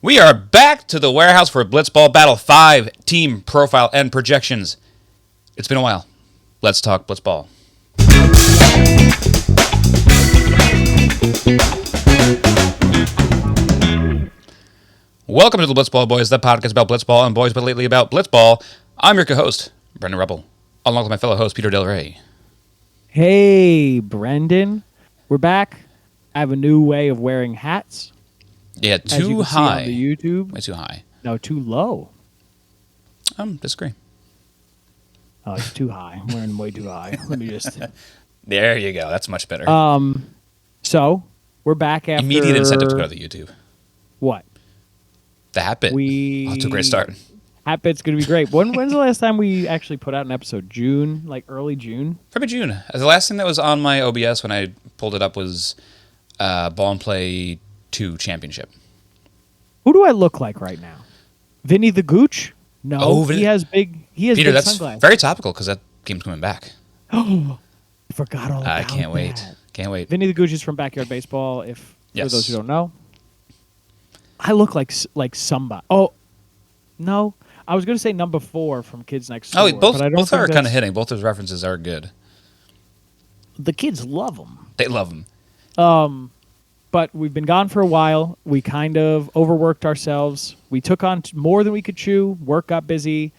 We are back to the warehouse for Blitzball Battle 5 team profile and projections. It's been a while. Let's talk Blitzball. Welcome to the Blitzball Boys, the podcast about Blitzball and boys, but lately about Blitzball. I'm your co-host, Brendan Ruppel, along with my fellow host, Peter Del Rey. Hey, Brendan. We're back. I have a new way of wearing hats. Yeah, too high. On the YouTube. Way too high. No, too low. Disagree. Oh, it's too high. I'm wearing way too high. Let me just... There you go. That's much better. So, we're back after... Immediate incentive to go to the YouTube. What? The hat bit. Off to a great start. Hat bit's going to be great. When's the last time we actually put out an episode? June? Like early June? Probably June. The last thing that was on my OBS when I pulled it up was Ball and Play 2 Championship. Who do I look like right now? Vinny the Gooch? No, he has big Peter, big that's sunglasses. very topical because that game's coming back. Oh, I forgot all about that. I can't wait. Can't wait. Vinny the Gooch is from Backyard Baseball, for those who don't know. I look like somebody. Oh, no. I was going to say number 4 from Kids Next Door. Oh, both are kind of hitting. hitting. Both those references are good. The kids love them. They love them. But we've been gone for a while. We kind of overworked ourselves. We took on more than we could chew. Work got busy.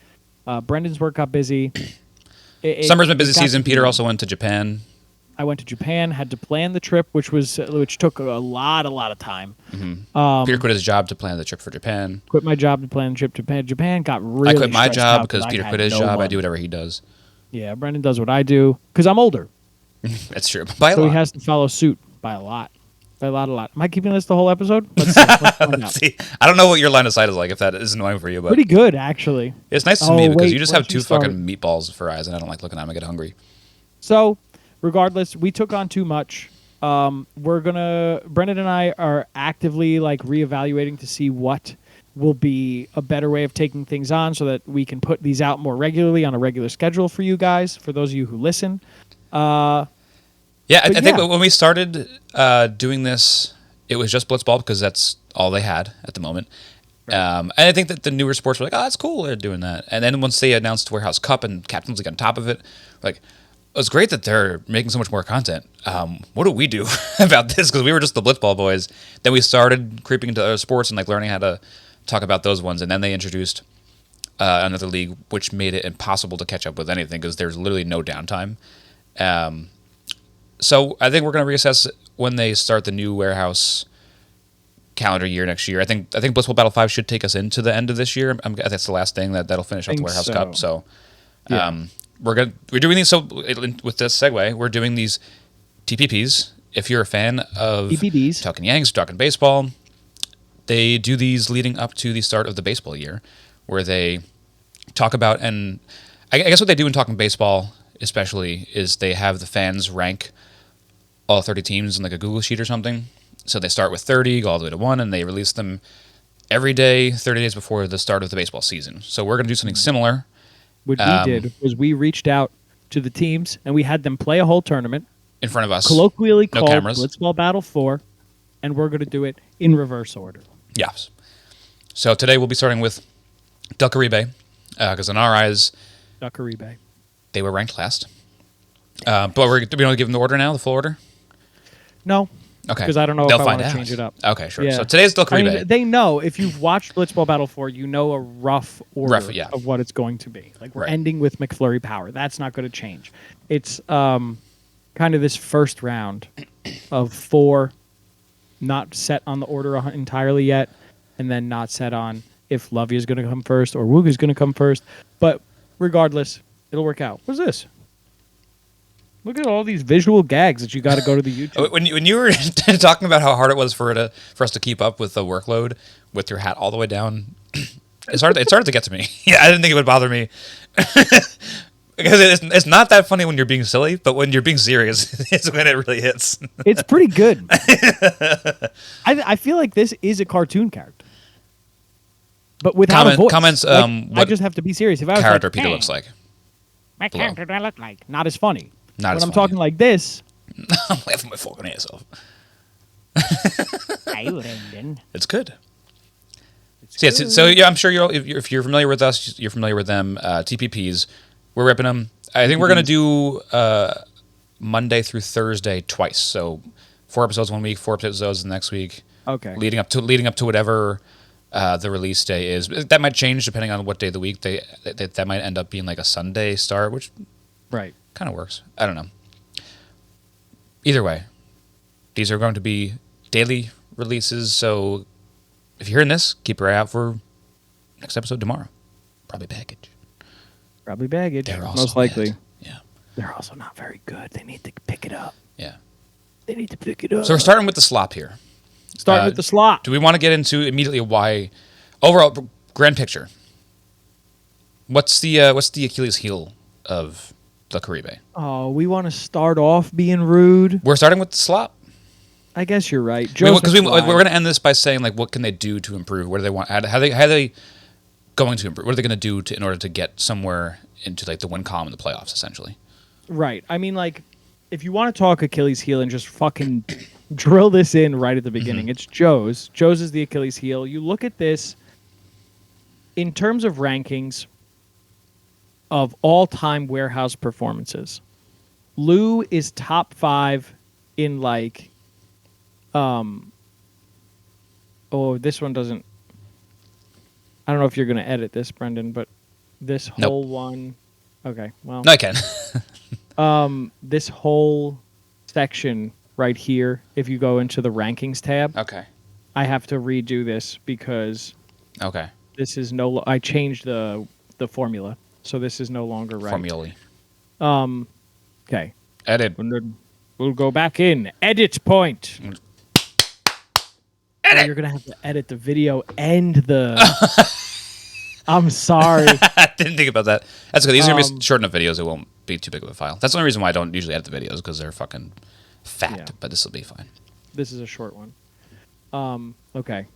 Brendan's work got busy. Summer's been busy season. Peter also went to Japan. I went to Japan, had to plan the trip, which took a lot of time. Mm-hmm. Peter quit his job to plan the trip for Japan. Quit my job to plan the trip to Japan. Japan got really I quit my job out because Peter quit his job. I do whatever he does. Yeah, Brendan does what I do because I'm older. That's true. By a lot. He has to follow suit by a lot. By a lot. Am I keeping this the whole episode? Let's see. Let's see. I don't know what your line of sight is like if that is annoying for you. But pretty good, actually. It's nice to me because you just have 2 fucking meatballs for eyes and I don't like looking at them. I get hungry. So... regardless, we took on too much. Brendan and I are actively reevaluating to see what will be a better way of taking things on so that we can put these out more regularly on a regular schedule for you guys, for those of you who listen. I think when we started doing this, it was just Blitzball because that's all they had at the moment. Right. And I think that the newer sports were like, oh, that's cool, they're doing that. And then once they announced Warehouse Cup and Captain's League on top of it, it's great that they're making so much more content. What do we do about this? Because we were just the Blitzball Boys. Then we started creeping into other sports and learning how to talk about those ones. And then they introduced another league, which made it impossible to catch up with anything because there's literally no downtime. So I think we're going to reassess when they start the new warehouse calendar year next year. I think Blitzball Battle 5 should take us into the end of this year. That's the last thing that'll finish up the Warehouse Cup. So. Yeah. We're doing these, so with this segue, we're doing these TPPs. If you're a fan of TPPs, Talking Yanks, Talking Baseball, they do these leading up to the start of the baseball year, where they talk about, and I guess what they do in Talking Baseball especially is they have the fans rank all 30 teams in a Google sheet or something. So they start with 30, go all the way to 1, and they release them every day, 30 days before the start of the baseball season. So we're going to do something similar. What we did was we reached out to the teams and we had them play a whole tournament in front of us, colloquially called Blitzball Battle 4, and we're going to do it in reverse order. Yes. So today we'll be starting with Del Caribe, because in our eyes, Del Caribe, they were ranked last. But we want to give them the order now, the full order? No. Okay. Because I don't know if I want to change it up. Okay, sure. Yeah. So today's Del Caribe. I mean, they know, if you've watched Blitzball Battle 4, you know a rough order of what it's going to be. We're ending with McFlurry Power. That's not going to change. It's kind of this first round of 4, not set on the order entirely yet, and then not set on if Lovey is going to come first or Woog is going to come first. But regardless, it'll work out. What's this? Look at all these visual gags that you got to go to the YouTube. When you were talking about how hard it was for us to keep up with the workload with your hat all the way down, it started to get to me. Yeah, I didn't think it would bother me because it's not that funny when you're being silly, but when you're being serious, it's when it really hits. It's pretty good. I feel like this is a cartoon character, but without a voice. Comments. I just have to be serious. If I was character Peter looks like. My character do I look like? Not as funny. Not when as I'm funny. talking like this, I'm laughing my fucking ass off. Hi, Lyndon. It's good. So yeah, I'm sure if you're familiar with us, you're familiar with them. TPPs, we're ripping them. I think we're gonna do Monday through Thursday twice. So 4 episodes one week, 4 episodes the next week. Okay. Leading up to whatever the release day is. That might change depending on what day of the week that might end up being like a Sunday start, which Right. kind of works. I don't know. Either way, these are going to be daily releases. So if you're hearing this, keep your eye out for next episode tomorrow. Probably baggage. They're also most likely. bad. Yeah. They're also not very good. They need to pick it up. Yeah. They need to pick it up. So we're starting with the slop here. Starting with the slot. Do we want to get into immediately why? Overall, grand picture. What's the Achilles heel of the Caribe? Oh, we want to start off being rude. We're starting with the slop. I guess you're right. Because we're going to end this by saying like, what can they do to improve? What do they want? How are they going to improve? What are they going to do in order to get somewhere into like the win column in the playoffs, essentially? Right. I mean, like, if you want to talk Achilles heel and just fucking drill this in right at the beginning, it's Joe's. Joe's is the Achilles heel. You look at this in terms of rankings of all-time warehouse performances. Lou is top 5 in like, this one doesn't. I don't know if you're going to edit this, Brendan, but this whole one. Okay, well. No, I can. This whole section right here, if you go into the rankings tab, Okay. I have to redo this because Okay. this is I changed the formula, so this is no longer right. Formulae. Okay. Edit. And then we'll go back in. Edit point. Edit. Oh, you're gonna have to edit the video and the. I'm sorry. I didn't think about that. That's good. These are going to be short enough videos. It won't be too big of a file. That's the only reason why I don't usually edit the videos, because they're fucking fat. Yeah. But this will be fine. This is a short one. Okay.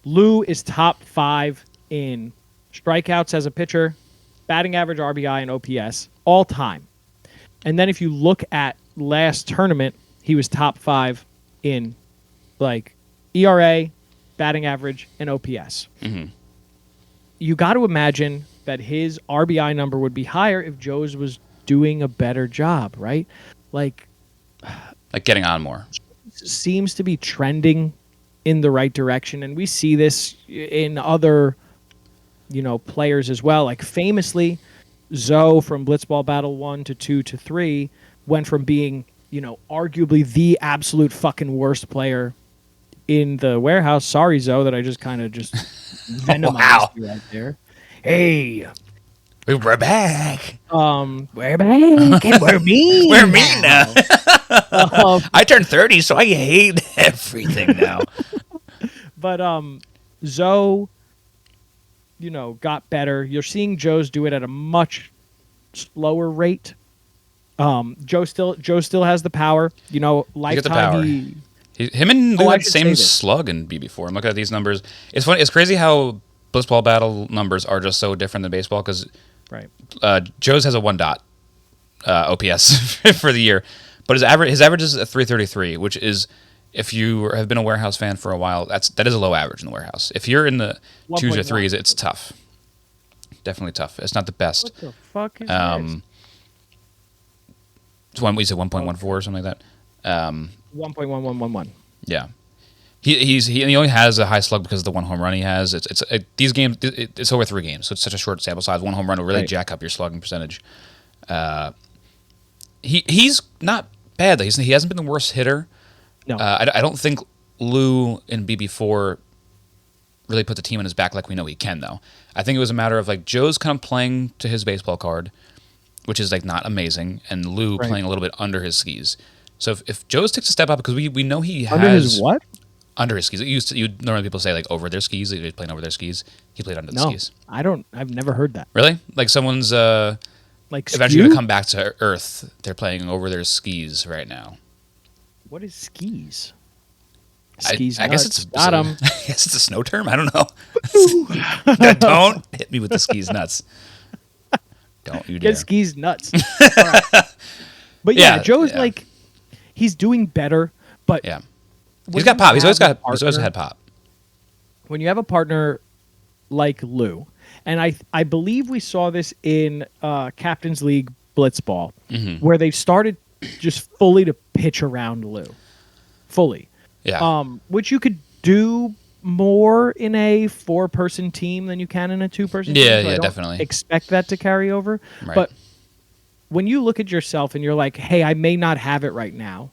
Lou is top 5 in strikeouts as a pitcher, batting average, RBI, and OPS all time. And then if you look at last tournament, he was top 5 in like ERA, batting average, and OPS. Mm-hmm. You got to imagine that his RBI number would be higher if Joe's was doing a better job, right? Like getting on more. Seems to be trending in the right direction, and we see this in other, players as well. Like famously, Zoe from Blitzball Battle 1 to 2 to 3 went from being, arguably the absolute fucking worst player in the warehouse. Sorry, Zoe, that I just kind of just venomized you right there. Hey, we're back. We're back, and we're mean. We're mean now. I turned 30, so I hate everything now. But Zoe, got better. You're seeing Joe's do it at a much slower rate. Joe still has the power. Lifetime. Him and Lou had the same slug in BB4. I'm looking at these numbers. It's funny. It's crazy how Blitzball Battle numbers are just so different than baseball, because Joe's has a 1 dot OPS for the year, but his average is a 333, which is, if you have been a warehouse fan for a while, that is a low average in the warehouse. If you're in the 2s or 3s, it's tough. Definitely tough. It's not the best. What the fuck is this? It's we said 1.14 or something like that. 1.1111. Yeah, he only has a high slug because of the 1 home run he has. These games it's over 3 games, so it's such a short sample size. 1 home run will really jack up your slugging percentage. He's not bad though. He hasn't been the worst hitter. No, I don't think Lou in BB4 really put the team on his back like we know he can though. I think it was a matter of like Joe's kind of playing to his baseball card, which is like not amazing, and Lou playing a little bit under his skis. So if Joe's takes a step up, because we know he has under his what? Under his skis. Normally people say like over their skis. He's playing over their skis. He played under the skis. I've never heard that. Really? Like someone's like eventually going to come back to Earth. They're playing over their skis right now. What is skis? Skis. I guess it's got him. I guess it's a snow term. I don't know. Don't hit me with the skis nuts. Don't you dare. Get skis nuts. All right. But yeah, Joe's like, he's doing better, but He's got pop. He's always partner- had pop. when you have a partner like Lou, and I believe we saw this in Captain's League Blitzball, where they started just fully to pitch around Lou, fully. Yeah. Which you could do more in a 4-person team than you can in a 2-person team. Yeah, so I don't definitely. expect that to carry over. Right. But when you look at yourself and you're like, hey, I may not have it right now,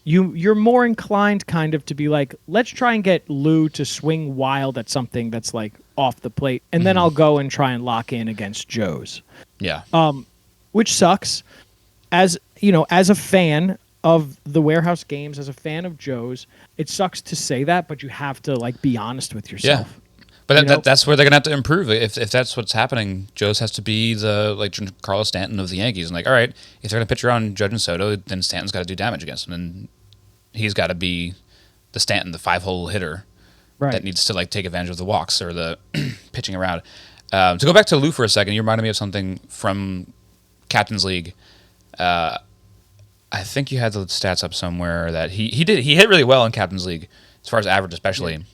you're more inclined kind of to be like, let's try and get Lou to swing wild at something that's like off the plate, and then I'll go and try and lock in against Joe's. Yeah. Which sucks. As as a fan of the Warehouse Games, as a fan of Joe's, it sucks to say that, but you have to like be honest with yourself. Yeah. But that's where they're gonna have to improve. If that's what's happening, Joe's has to be the like Carlos Stanton of the Yankees, and like, all right, if they're gonna pitch around Judge and Soto, then Stanton's got to do damage against him, and he's got to be the Stanton, the 5-hole hitter that needs to like take advantage of the walks or the pitching around. To go back to Lou for a second, you reminded me of something from Captain's League. I think you had the stats up somewhere that he hit really well in Captain's League as far as average, especially.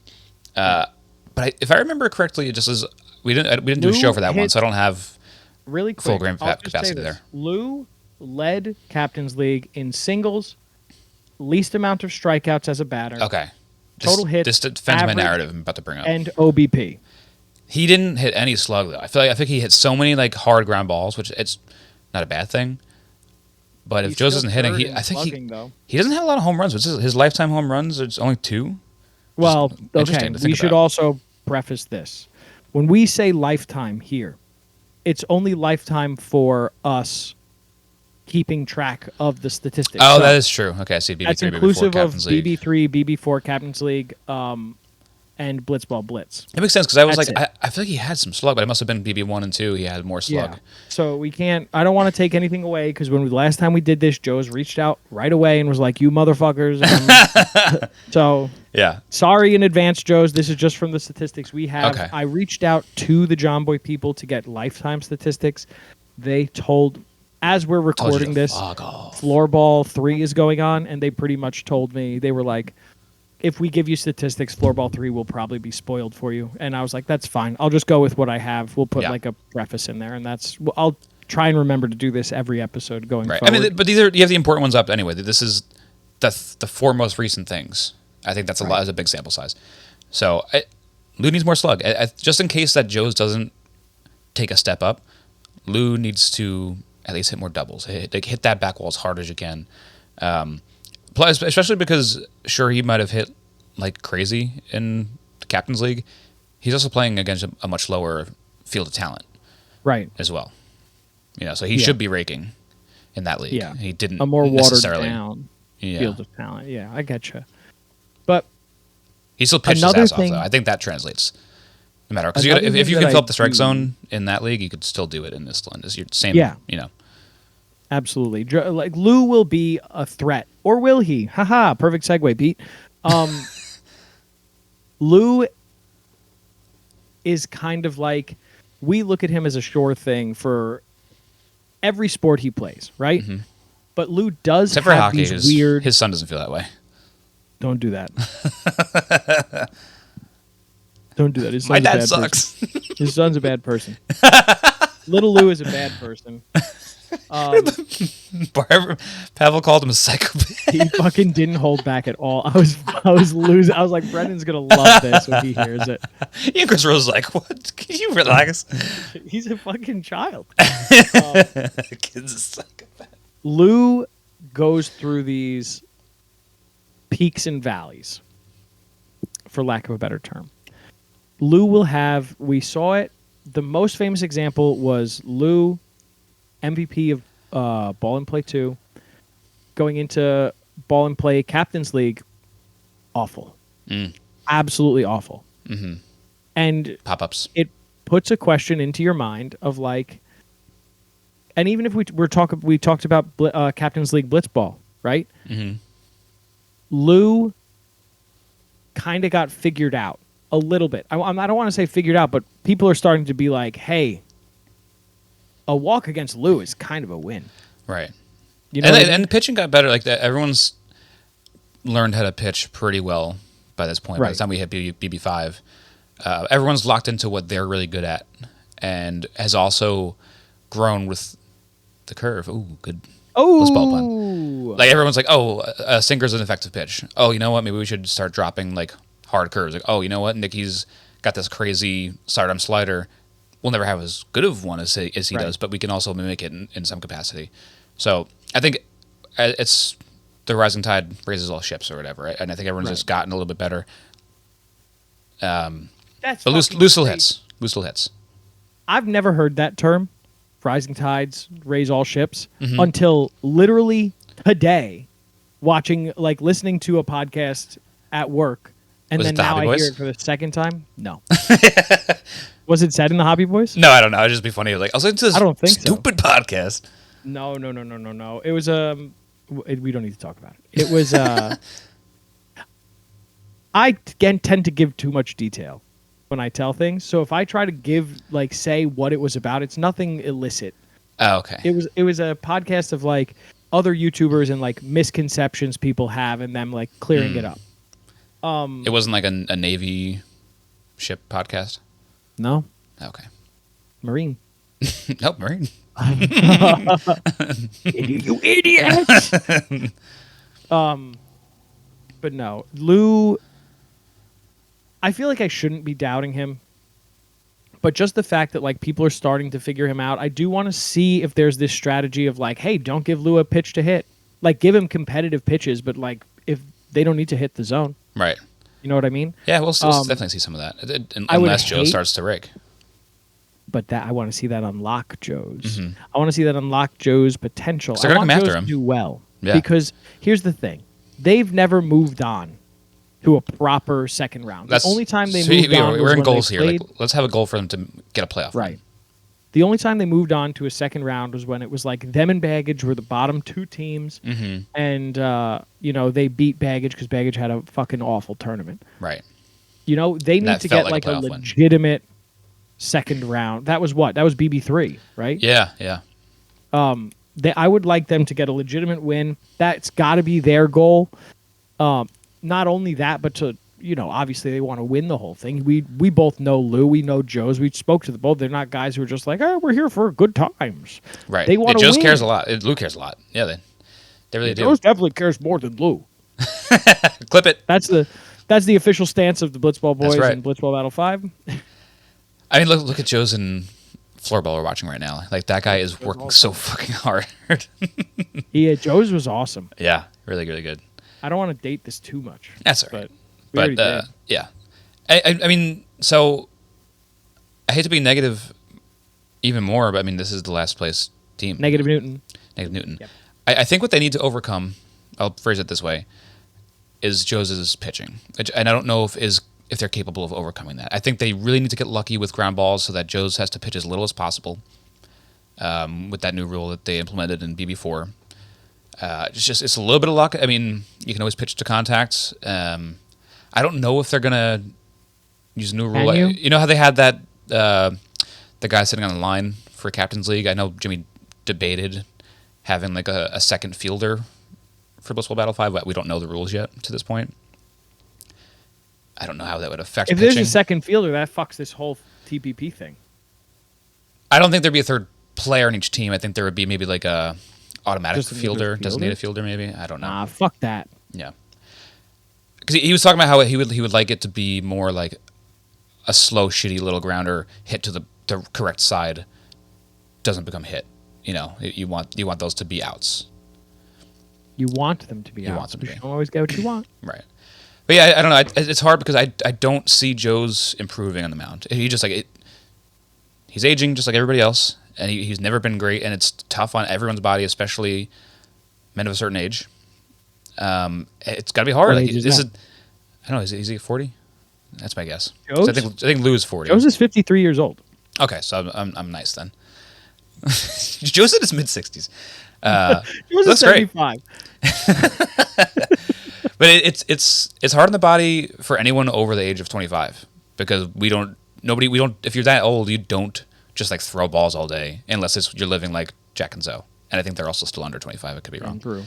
But if I remember correctly, it just is we didn't do a show for that one, so I don't have really quick, full game capacity there. Lou led Captain's League in singles, least amount of strikeouts as a batter. Okay. Total hits. This defends my average, narrative I'm about to bring up. and OBP. He didn't hit any slug though. I think he hit so many like hard ground balls, which it's not a bad thing. But if Joe's isn't hitting, I think he doesn't have a lot of home runs. His lifetime home runs, it's only 2. Well, okay, we should also preface this. When we say lifetime here, it's only lifetime for us keeping track of the statistics. Oh, so that is true. Okay, I see BB3, that's inclusive of BB3, BB4 Captain's League, and Blitzball Blitz. It makes sense because I was I feel like he had some slug, but it must have been BB1 and 2. He had more slug. Yeah. So we can't. I don't want to take anything away because when last time we did this, Joe's reached out right away and was like, "You motherfuckers." So yeah. Sorry in advance, Joe's. This is just from the statistics we have. Okay. I reached out to the John Boy people to get lifetime statistics. They told, as we're recording this, Floorball 3 is going on, and they pretty much told me, they were like, if we give you statistics, Floorball 3 will probably be spoiled for you. And I was like, that's fine. I'll just go with what I have. We'll put like a preface in there, and I'll try and remember to do this every episode going forward. I mean, but you have the important ones up anyway. This is the 4 most recent things. I think that's a big sample size. So Lou needs more slug. Just in case that Joe's doesn't take a step up, Lou needs to at least hit more doubles. Hit that back wall as hard as you can. Plus, especially because, sure, he might have hit like crazy in the Captain's League. He's also playing against a much lower field of talent, right? As well, so he should be raking in that league. Yeah, he didn't a more watered necessarily down field of talent. Yeah, I get you. But he still pitched his ass off, though. I think that translates. No matter, because if you can fill up the strike zone in that league, you could still do it in this one. It's your same. Yeah. Absolutely. Like Lou will be a threat, or will he? Haha, perfect segue, Pete. Lou is kind of like, we look at him as a sure thing for every sport he plays, right? Mm-hmm. But Lou does except have for hockey. these weird. His son doesn't feel that way. Don't do that. Don't do that. His son's My dad a bad sucks. Person. His son's a bad person. Little Lou is a bad person. Pavel called him a psychopath. He fucking didn't hold back at all. I was losing. I was like, Brendan's gonna love this when he hears it. Even Chris Rose was like, "What? Can you relax?" He's a fucking child. Kid's a psychopath. Lou goes through these peaks and valleys, for lack of a better term. Lou will have. We saw it. The most famous example was Lou, MVP of Ball and Play 2, going into Ball and Play Captain's League, awful. Absolutely awful. Mm-hmm. And pop-ups. It puts a question into your mind of like, and even if we talked about Captain's League Blitzball, right? Mm-hmm. Lou kind of got figured out a little bit. I don't want to say figured out, but people are starting to be like, hey, a walk against Lou is kind of a win. Right. You know, and the pitching got better. Like that, everyone's learned how to pitch pretty well by this point. By Right. the time we hit BB5, everyone's locked into what they're really good at, and has also grown with the curve. Ooh, good Blitzball pun. Oh, Like everyone's like, oh, a sinker's an effective pitch. Oh, you know what? Maybe we should start dropping like hard curves. Like, oh, you know what? Nicky's got this crazy sidearm slider. We'll never have as good of one as he Right. does, but we can also mimic it in some capacity. So I think it's the rising tide raises all ships or whatever, right? And I think everyone's Right. just gotten a little bit better. that's But fucking loose little crazy. hits. Loose little hits. I've never heard that term, rising tides raise all ships, Mm-hmm. until literally today, listening to a podcast at work, and Was then it the now Hobby I Boys? hear it for the second time. No. Was it said in the Hobby Boys? No, I don't know. It'd just be funny. Like I was listening to this I don't think so. stupid podcast. No. It was we don't need to talk about it. It was I again tend to give too much detail when I tell things. So if I try to say what it was about, it's nothing illicit. Oh, okay. It was a podcast of like other YouTubers and like misconceptions people have and them like clearing it up. It wasn't like a Navy ship podcast. No, Okay. Marine. Nope, Marine. You idiot. But no, Lou. I feel like I shouldn't be doubting him, but just the fact that like people are starting to figure him out, I do want to see if there's this strategy of like, hey, don't give Lou a pitch to hit. Like, give him competitive pitches, but like if they don't need to hit the zone, Right. you know what I mean? Yeah, we'll definitely see some of that. I would Unless Joe hate- starts to rig. But that I want to see that unlock Joe's. Mhm. I want to see that unlock Joe's potential. 'Cause they're I gonna want come after Joe's him. to do well. Yeah. Because here's the thing: they've never moved on to a proper second round. The only time they moved on was we're in when goals they here. Like, played- let's have a goal for them to get a playoff. run. right. The only time they moved on to a second round was when it was like them and Baggage were the bottom two teams, Mm-hmm. and they beat Baggage because Baggage had a fucking awful tournament. Right. They need that to felt get like like a a playoff win. legitimate second round. That was what? That was BB3, right? Yeah. Yeah. I would like them to get a legitimate win. That's got to be their goal. Not only that, but to obviously they want to win the whole thing. We both know Lou, we know Joe's. We spoke to the both. They're not guys who are just like, we're here for good times. Right. They want to Joe's win. cares a lot. Lou cares a lot. Yeah, they really do. Joe's definitely cares more than Lou. Clip it. That's the official stance of the Blitzball Boys right. and Blitzball Battle 5. I mean, look at Joe's in floorball we're watching right now. Like that guy is working so fucking hard. Joe's was awesome. Yeah, really, really good. I don't want to date this too much. That's all right. we already But did. yeah, I mean, so I hate to be negative even more, but I mean, this is the last place team. Negative Newton. Negative Newton. Yep. I think what they need to overcome, I'll phrase it this way, is Joe's pitching, and I don't know if they're capable of overcoming that. I think they really need to get lucky with ground balls so that Joe's has to pitch as little as possible. With that new rule that they implemented in BB4, it's a little bit of luck. I mean, you can always pitch to contacts. I don't know if they're gonna use a new rule. Can you? You know how they had that the guy sitting on the line for Captain's League. I know Jimmy debated having like a second fielder for Blitzball Battle 5, but we don't know the rules yet to this point. I don't know how that would affect If pitching. there's a second fielder, that fucks this whole TPP thing. I don't think there'd be a third player in each team. I think there would be maybe like a automatic Just a fielder, fielder? designated fielder, maybe. I don't know. Nah, fuck that. Yeah, because he was talking about how he would like it to be more like a slow, shitty little grounder hit to the correct side doesn't become hit. You want those to be outs. You want them to be You out. want them to but be. you don't always get what you want. Right. But yeah, I don't know. It's hard because I don't see Joe's improving on the mound. He just he's aging just like everybody else, and he's never been great, and it's tough on everyone's body, especially men of a certain age. It's got to be hard. What Like, age is this that? is, I don't know. Is he 40? That's my guess. 'Cause Joe's? I think Lou is 40. Joe's is 53 years old. Okay, so I'm nice then. Joe's in his mid 60s. Joe's Looks is great. 75. But it's hard on the body for anyone over the age of 25 because we don't. If you're that old, you don't just like throw balls all day unless you're living like Jack and Zoe. And I think they're also still under 25. I could be wrong. Drew.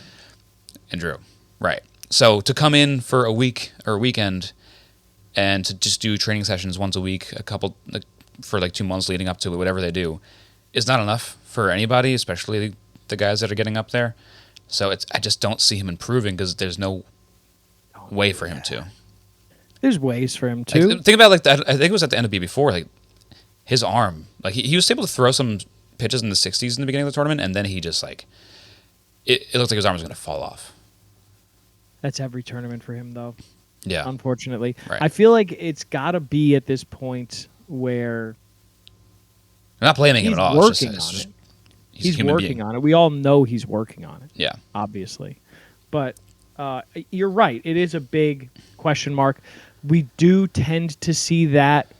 And Drew, right? So to come in for a week or a weekend and to just do training sessions once a week, for like 2 months leading up to it, whatever they do, is not enough for anybody, especially the guys that are getting up there. So I just don't see him improving because there's no way for him to. There's ways for him to. Think about like that. I think it was at the end of BB4, like his arm, like he was able to throw some pitches in the 60s in the beginning of the tournament, and then he just like it looked like his arm was going to fall off. That's every tournament for him, though. Yeah, unfortunately, right. I feel like it's got to be at this point where I'm not blaming him at all. Working on it. He's working on it. We all know he's working on it. Yeah, obviously, but you're right. It is a big question mark. We do tend to see that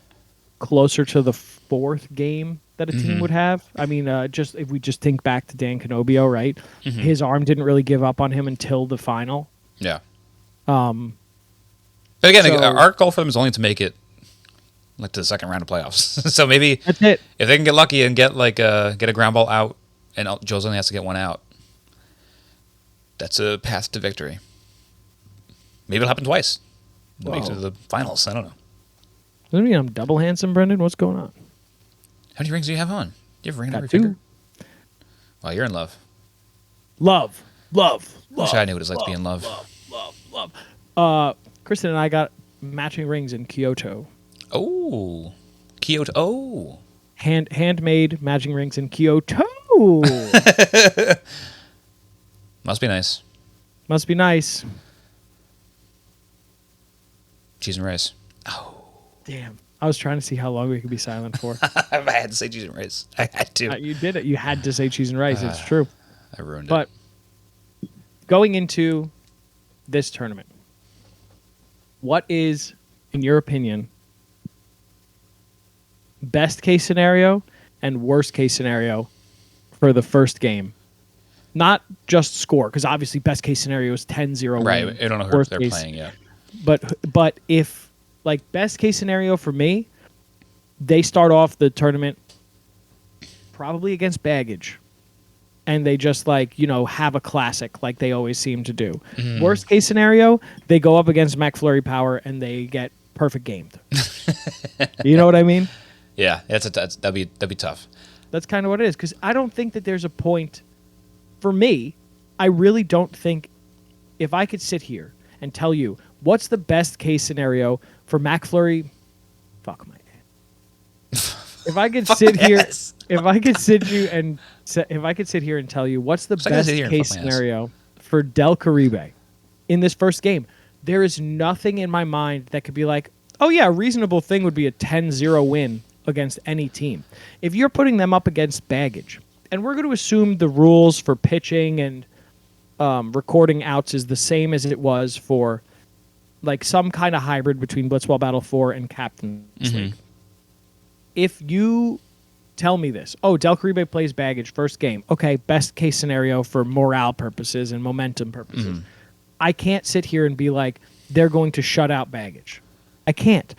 closer to the fourth game that a team would have. I mean, just if we just think back to Dan Canobio, right? His arm didn't really give up on him until the final. Yeah. But again, our goal for them is only to make it like to the second round of playoffs. So maybe that's it. If they can get lucky and get a ground ball out, and Joe's only has to get one out, that's a path to victory. Maybe it'll happen twice. Make it to the finals. I don't know. Does that mean I'm double handsome, Brendan? What's going on? How many rings do you have on? Do you have a ring on every 2. finger? Wow, you're in love. Love. Wish I knew what it's like to be in love. Love. Kristen and I got matching rings in Kyoto. Oh, Kyoto. Oh, handmade matching rings in Kyoto. Must be nice. Must be nice. Cheese and rice. Oh, damn! I was trying to see how long we could be silent for. I had to say cheese and rice. I had to. You did it. You had to say cheese and rice. It's true. I ruined it. But going into this tournament, what is, in your opinion, best case scenario and worst case scenario for the first game? Not just score, because obviously best case scenario is 10-0 right. win. I don't know who they're playing yet. But if, like, best case scenario for me, they start off the tournament probably against baggage, and they just, like, have a classic like they always seem to do. Worst case scenario, they go up against McFlurry Power and they get perfect gamed. You know what I mean? Yeah, that'd be tough. That's kind of what it is, because I don't think that there's a point. For me, I really don't think, if I could sit here and tell you what's the best case scenario for McFlurry, fuck my ass. If I could sit here, if I could sit here and tell you what's the best case scenario for Del Caribe in this first game, there is nothing in my mind that could be like, oh yeah, a reasonable thing would be a 10-0 win against any team. If you're putting them up against baggage, and we're going to assume the rules for pitching and recording outs is the same as it was for like some kind of hybrid between Blitzball Battle 4 and Captain's League. If you tell me this, Del Caribe plays baggage first game, okay, best case scenario for morale purposes and momentum purposes. I can't sit here and be like, they're going to shut out baggage. I can't.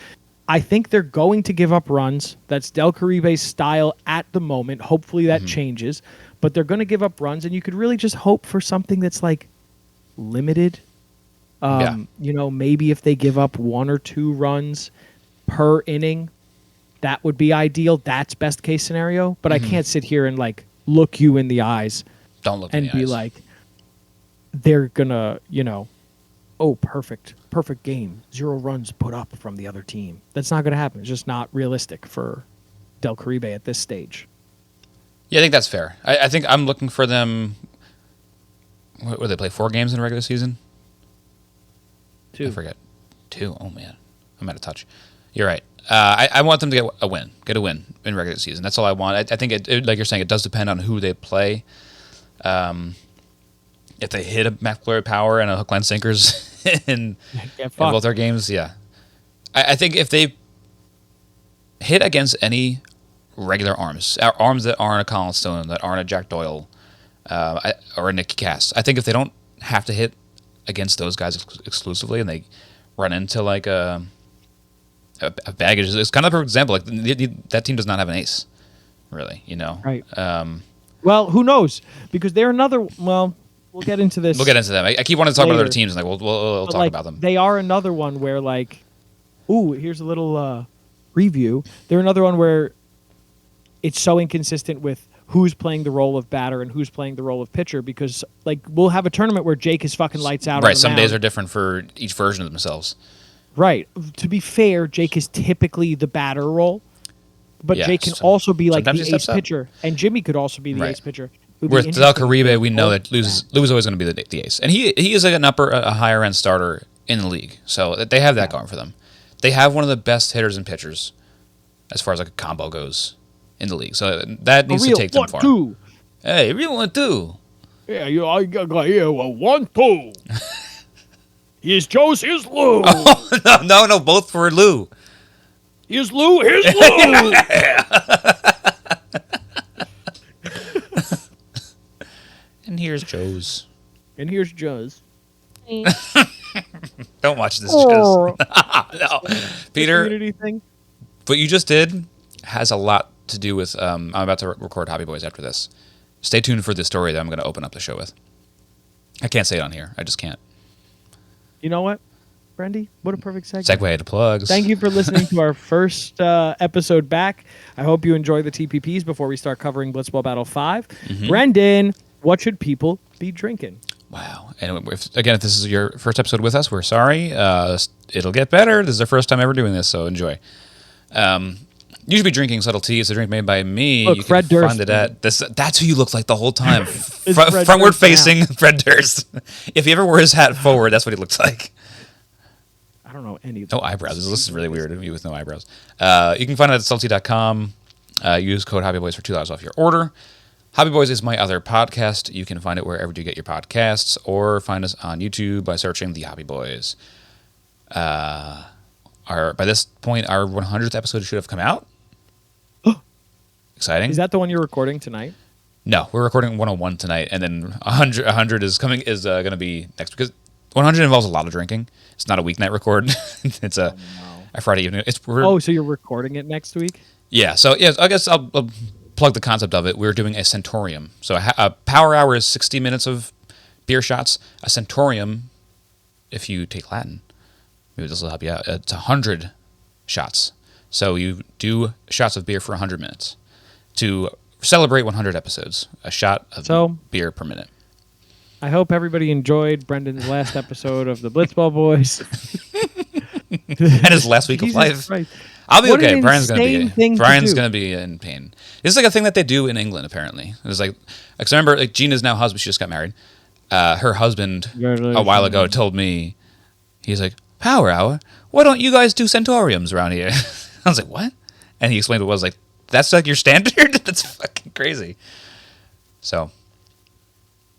I think they're going to give up runs. That's Del Caribe's style at the moment. Hopefully that changes. But they're going to give up runs, and you could really just hope for something that's like limited. Maybe if they give up 1 or 2 runs per inning, that would be ideal. That's best case scenario. But I can't sit here and like look you in the eyes. Don't look and in the be eyes. like, they're gonna, perfect game. 0 runs put up from the other team. That's not going to happen. It's just not realistic for Del Caribe at this stage. Yeah, I think that's fair. I think I'm looking for them. What do they play? 4 games in a regular season? 2. I forget. 2. Oh man, I'm out of touch. You're right. I want them to get a win in regular season. That's all I want. I think it, like you're saying, it does depend on who they play. If they hit a McFlurry Power and a hook, line, sinkers in both their games, yeah. I think if they hit against any regular arms that aren't a Colin Stone, that aren't a Jack Doyle, or a Nicky Cass, I think if they don't have to hit against those guys exclusively and they run into like a baggage, it's kind of a perfect example. Like that team does not have an ace, really, Right. Well, who knows? Because they're another. Well, We'll get into this. We'll get into them. I keep wanting to talk about later. other teams, and like we'll talk about them. They are another one where like, ooh, here's a little review. They're another one where it's so inconsistent with who's playing the role of batter and who's playing the role of pitcher, because like we'll have a tournament where Jake is fucking lights out. Right. Some days are different for each version of themselves. Right. To be fair, Jake is typically the batter role, but Yeah, Jake can also be like the sometimes he ace steps up. pitcher, and Jimmy could also be the Right. ace pitcher. It would be With Del interesting Caribe, if we they know both that Lou's always going to be the ace, and he is like a higher end starter in the league, so they have that going for them. They have one of the best hitters and pitchers as far as like a combo goes in the league, so that needs to take them far. 1-2. Hey, real 1-2. Yeah, I got here a 1-2. Here's Joe's, here's Lou. No, both for Lou. Here's Lou, here's Lou. And here's Joe's. And here's Joe's. Don't watch this, Oh. Joe's. No, Peter. Community thing. What you just did has a lot to do with. I'm about to record Hobby Boys after this. Stay tuned for the story that I'm going to open up the show with. I can't say it on here. I just can't. You know what, Brendy? What a perfect segue. Segue to plugs. Thank you for listening to our first episode back. I hope you enjoy the TPPs before we start covering Blitzball Battle 5. Mm-hmm. Brendan, what should people be drinking? Wow. And if this is your first episode with us, we're sorry. It'll get better. This is our first time ever doing this, so enjoy. You should be drinking Subtle Tea. It's a drink made by me. Look, you Fred can Durst. find it at this. That's who you look like the whole time. Fred Frontward Durst facing Fred Durst. If he ever wore his hat forward, that's what he looks like. I don't know any of No them. eyebrows. This is really weird of you with no eyebrows. You can find it at salty.com. Use code HobbyBoys for $2 off your order. Hobby Boys is my other podcast. You can find it wherever you get your podcasts, or find us on YouTube by searching The Hobby Boys. By this point, our 100th episode should have come out. Exciting. Is that the one you're recording tonight? No, we're recording 101 tonight, and then 100 is going to be next, because 100 involves a lot of drinking. It's not a weeknight record. It's a Friday evening. So you're recording it next week? Yeah. So yeah, I guess I'll plug the concept of it. We're doing a centurium. So a power hour is 60 minutes of beer shots. A centurium, if you take Latin, maybe this will help you out. It's 100 shots. So you do shots of beer for 100 minutes to celebrate 100 episodes. A shot of beer per minute. I hope everybody enjoyed Brendan's last episode of the Blitzball Boys. And his last week of Jesus life. Christ. I'll be What okay. an Brian's insane thing to Brian's do. gonna be in pain. This is like a thing that they do in England, apparently. It's like, cause I remember like Gina's now husband. She just got married. Her husband a while ago told me, he's like, power hour. Why don't you guys do centuriums around here? I was like, what? And he explained what it was. Like, that's like your standard. That's fucking crazy. So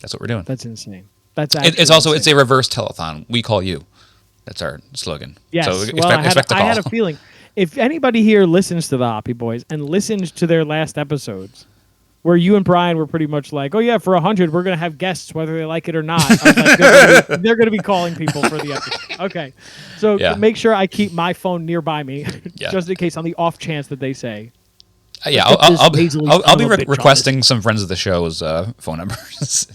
that's what we're doing. That's insane. That's It's also it's a reverse telethon. We call you. That's our slogan. Yes. So Well, expect the I call. had a feeling. If anybody here listens to the Hoppy Boys and listens to their last episodes, where you and Brian were pretty much like, oh yeah, for 100, we're going to have guests whether they like it or not. I was like, they're going to be calling people for the episode. Okay. So make sure I keep my phone nearby me, just in case on the off chance that they say. Yeah, Get this I'll nasally be son of a bitch requesting some friends of the show's phone numbers.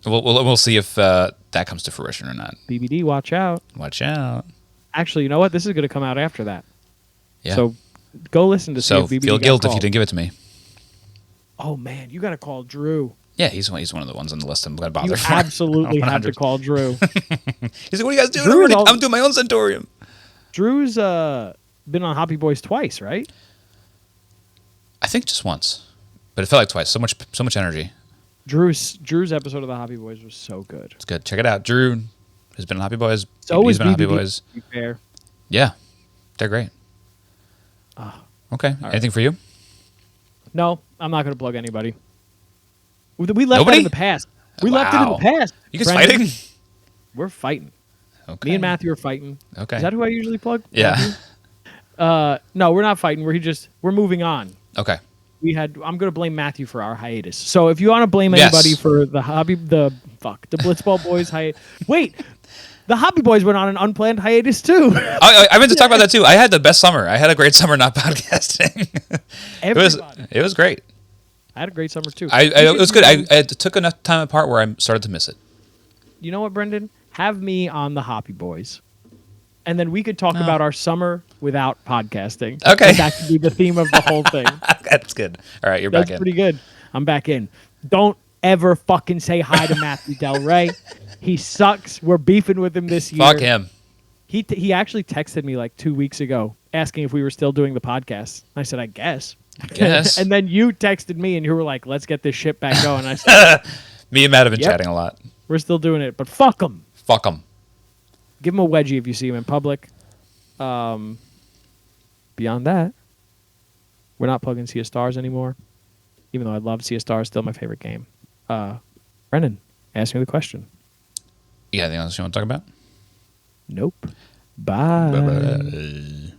We'll see if that comes to fruition or not. BBD, watch out. Watch out. Actually, you know what? This is going to come out after that. Yeah. So go listen to see So if BBD feel got guilt if called. you didn't give it to me. Oh man, you got to call Drew. Yeah, he's one of the ones on the list I'm going to bother You for. absolutely have to 100. call Drew. He's like, what are you guys doing? Drew is I'm doing my own centurium. Drew's been on Hoppy Boys twice, right? I think just once, but it felt like twice. So much energy. Drew's episode of the Hoppy Boys was so good. It's good. Check it out. Drew has been on Hoppy Boys. So He's is been on Hoppy BBD, Boys. to be fair. Yeah, they're great. Okay. Anything for you? No, I'm not going to plug anybody. We left that Nobody? in the past. We left it in the past. You guys Brendan. fighting? We're fighting. Okay. Me and Matthew are fighting. Okay. Is that who I usually plug? Yeah. Matthew? No, we're not fighting. We're moving on. Okay. I'm going to blame Matthew for our hiatus. So if you want to blame anybody for the Blitzball Boys hiatus. Wait, the Hobby Boys went on an unplanned hiatus too. I meant to talk about that too. I had the best summer. I had a great summer not podcasting. Everybody. It was great. I had a great summer too. It was good. I took enough time apart where I started to miss it. You know what, Brendan? Have me on the Hoppy Boys, and then we could talk about our summer without podcasting. Okay. And that could be the theme of the whole thing. That's good. All right, you're back in. That's pretty good. I'm back in. Don't ever fucking say hi to Matthew Del Rey. He sucks. We're beefing with him this year. Fuck him. He actually texted me like 2 weeks ago asking if we were still doing the podcast. I said, I guess. Yes. And then you texted me and you were like, let's get this shit back going. I said, Me and Matt have been Yep. chatting a lot. we're still doing it, but fuck him. Fuck him. Give him a wedgie if you see him in public. Beyond that, we're not plugging Sea of Stars anymore. Even though I love Sea of Stars, still my favorite game. Brendan, ask me the question. You got anything else you want to talk about? Nope. Bye. Bye-bye.